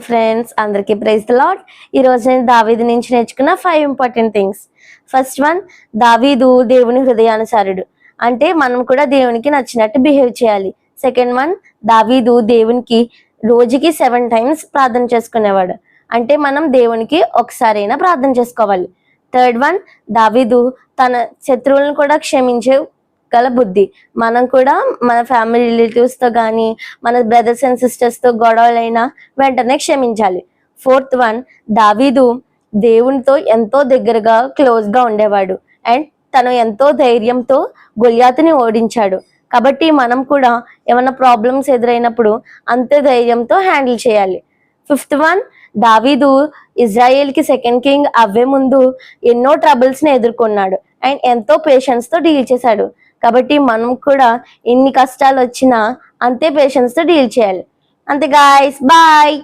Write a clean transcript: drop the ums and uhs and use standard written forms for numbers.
Friends అందరికీ praise the lord. ఈ రోజు నేను దావీదు నుంచి నేర్చుకున్న 5 ఇంపార్టెంట్ థింగ్స్. ఫస్ట్ వన్, దావీదు దేవుని హృదయానుసారుడు, అంటే మనం కూడా దేవునికి నచ్చినట్టు బిహేవ్ చేయాలి. సెకండ్ వన్, దావీదు దేవునికి రోజుకి 7 times ప్రార్థన చేసుకునేవాడు, అంటే మనం దేవునికి ఒకసారైనా ప్రార్థన చేసుకోవాలి. థర్డ్ వన్, దావీదు తన శత్రువులను కూడా క్షమించే గల బుద్ధి. మనం కూడా మన ఫ్యామిలీ రిలేటివ్స్ తో కానీ మన బ్రదర్స్ అండ్ సిస్టర్స్ తో గొడవలైనా వెంటనే క్షమించాలి. ఫోర్త్ వన్, దావీదు దేవునితో ఎంతో దగ్గరగా క్లోజ్ గా ఉండేవాడు అండ్ తను ఎంతో ధైర్యంతో గొల్యాతుని ఓడించాడు. కాబట్టి మనం కూడా ఏమైనా ప్రాబ్లమ్స్ ఎదురైనప్పుడు అంతే ధైర్యంతో హ్యాండిల్ చేయాలి. ఫిఫ్త్ వన్, దావీదు ఇజ్రాయెల్ కి సెకండ్ కింగ్ అవ్వే ముందు ఎన్నో ట్రబుల్స్ ని ఎదుర్కొన్నాడు అండ్ ఎంతో పేషెన్స్ తో డీల్ చేశాడు. కాబట్టి మనం కూడా ఎన్ని కష్టాలు వచ్చినా అంతే పేషెన్స్ తో డీల్ చేయాలి. అంతే గాయ్స్, బాయ్.